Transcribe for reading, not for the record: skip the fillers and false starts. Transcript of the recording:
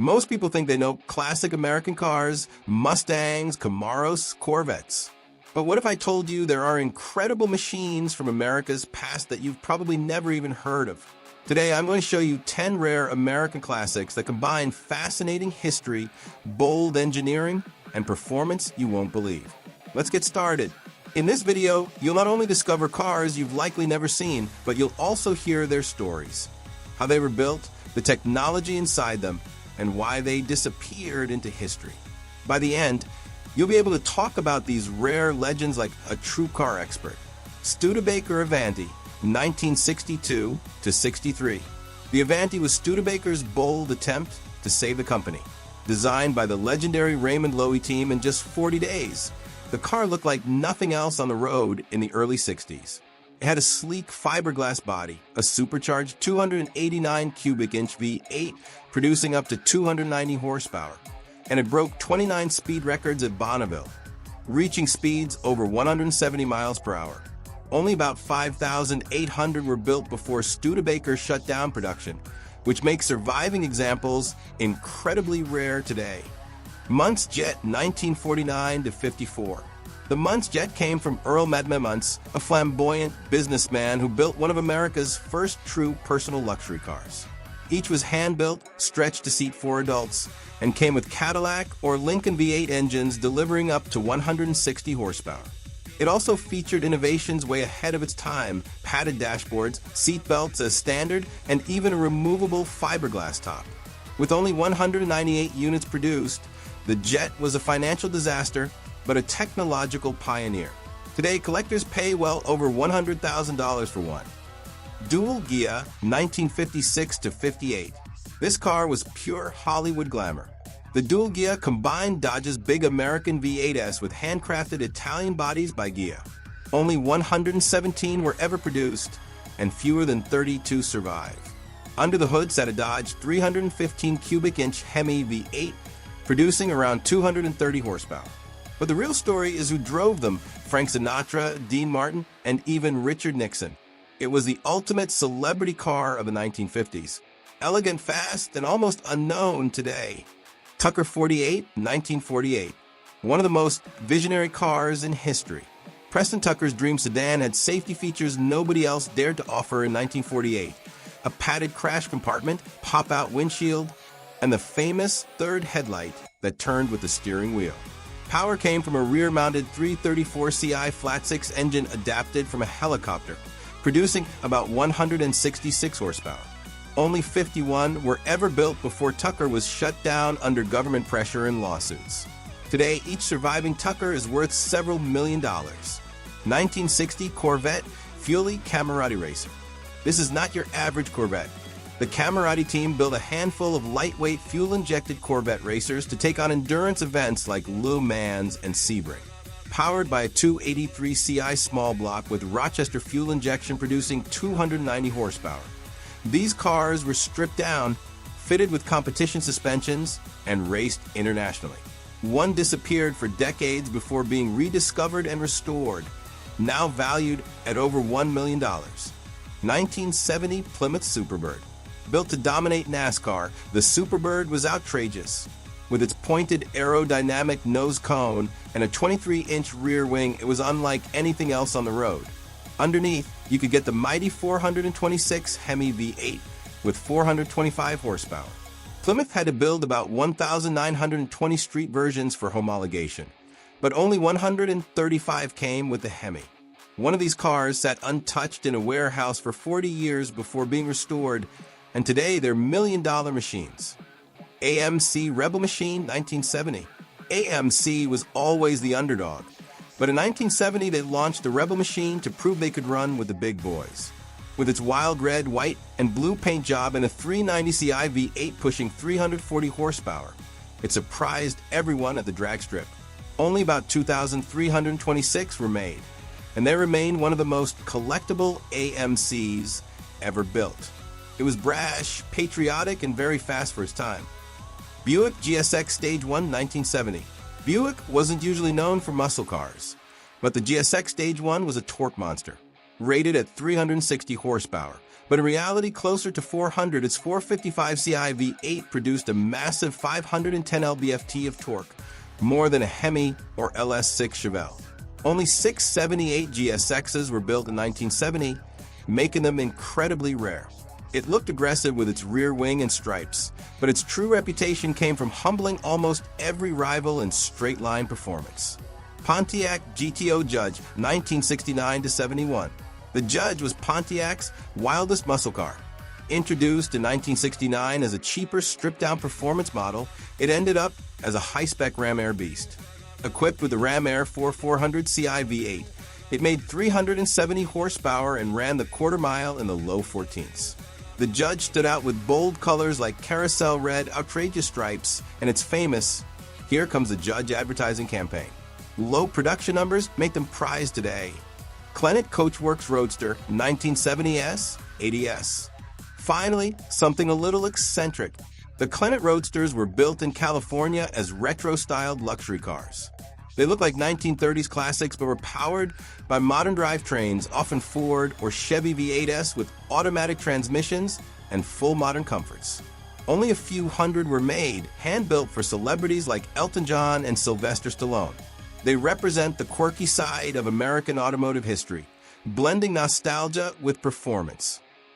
Most people think they know classic American cars, Mustangs, Camaros, Corvettes. But what if I told you there are incredible machines from America's past that you've probably never even heard of? Today, I'm going to show you 10 rare American classics that combine fascinating history, bold engineering, and performance you won't believe. Let's get started. In this video, you'll not only discover cars you've likely never seen, but you'll also hear their stories. How they were built, the technology inside them, and why they disappeared into history. By the end, you'll be able to talk about these rare legends like a true car expert. Studebaker Avanti, 1962 to 63. The Avanti was Studebaker's bold attempt to save the company. Designed by the legendary Raymond Loewy team in just 40 days, the car looked like nothing else on the road in the early 60s. It had a sleek fiberglass body, a supercharged 289 cubic inch V8 producing up to 290 horsepower, and it broke 29 speed records at Bonneville, reaching speeds over 170 miles per hour. Only about 5,800 were built before Studebaker shut down production, which makes surviving examples incredibly rare today. Muntz Jet, 1949 to 54. The Muntz Jet came from Earl Madme Muntz, a flamboyant businessman who built one of America's first true personal luxury cars. Each was hand-built, stretched to seat 4 adults, and came with Cadillac or Lincoln V8 engines delivering up to 160 horsepower. It also featured innovations way ahead of its time: padded dashboards, seat belts as standard, and even a removable fiberglass top. With only 198 units produced, the Jet was a financial disaster, but a technological pioneer. Today, collectors pay well over $100,000 for one. Dual Ghia, 1956 to 58. This car was pure Hollywood glamour. The Dual Ghia combined Dodge's big American V8s with handcrafted Italian bodies by Ghia. Only 117 were ever produced, and fewer than 32 survive. Under the hood sat a Dodge 315 cubic inch Hemi V8, producing around 230 horsepower. But the real story is who drove them: Frank Sinatra, Dean Martin, and even Richard Nixon. It was the ultimate celebrity car of the 1950s. Elegant, fast, and almost unknown today. Tucker 48, 1948. One of the most visionary cars in history. Preston Tucker's dream sedan had safety features nobody else dared to offer in 1948. A padded crash compartment, pop-out windshield, and the famous third headlight that turned with the steering wheel. Power came from a rear-mounted 334 CI flat-six engine adapted from a helicopter, producing about 166 horsepower. Only 51 were ever built before Tucker was shut down under government pressure and lawsuits. Today, each surviving Tucker is worth several $1 million. 1960 Corvette Fuelie Camerati Racer. This is not your average Corvette. The Camerati team built a handful of lightweight fuel-injected Corvette racers to take on endurance events like Le Mans and Sebring. Powered by a 283 CI small block with Rochester fuel injection producing 290 horsepower. These cars were stripped down, fitted with competition suspensions, and raced internationally. One disappeared for decades before being rediscovered and restored, now valued at over $1 million. 1970 Plymouth Superbird. Built to dominate NASCAR, the Superbird was outrageous. With its pointed aerodynamic nose cone and a 23-inch rear wing, it was unlike anything else on the road. Underneath, you could get the mighty 426 Hemi V8 with 425 horsepower. Plymouth had to build about 1,920 street versions for homologation, but only 135 came with the Hemi. One of these cars sat untouched in a warehouse for 40 years before being restored, and today they're $1 million machines. AMC Rebel Machine, 1970. AMC was always the underdog, but in 1970 they launched the Rebel Machine to prove they could run with the big boys. With its wild red, white, and blue paint job and a 390 CI V8 pushing 340 horsepower, it surprised everyone at the drag strip. Only about 2,326 were made, and they remain one of the most collectible AMCs ever built. It was brash, patriotic, and very fast for its time. Buick GSX Stage 1, 1970. Buick wasn't usually known for muscle cars, but the GSX Stage 1 was a torque monster, rated at 360 horsepower, But in reality, closer to 400, its 455 Ci V8 produced a massive 510 lb-ft of torque, more than a Hemi or LS6 Chevelle. Only 678 GSXs were built in 1970, making them incredibly rare. It looked aggressive with its rear wing and stripes, but its true reputation came from humbling almost every rival in straight-line performance. Pontiac GTO Judge, 1969-71. The Judge was Pontiac's wildest muscle car. Introduced in 1969 as a cheaper, stripped-down performance model, it ended up as a high-spec Ram Air beast. Equipped with the Ram Air 4400 Ci V8, it made 370 horsepower and ran the quarter mile in the low 14s. The Judge stood out with bold colors like carousel red, outrageous stripes, and its famous "Here Comes the Judge" advertising campaign. Low production numbers make them prized today. Clenat Coachworks Roadster 1970S, 80S. Finally, something a little eccentric. The Clenat Roadsters were built in California as retro-styled luxury cars. They look like 1930s classics but were powered by modern drivetrains, often Ford or Chevy V8s with automatic transmissions and full modern comforts. Only a few hundred were made, hand-built for celebrities like Elton John and Sylvester Stallone. They represent the quirky side of American automotive history, blending nostalgia with performance.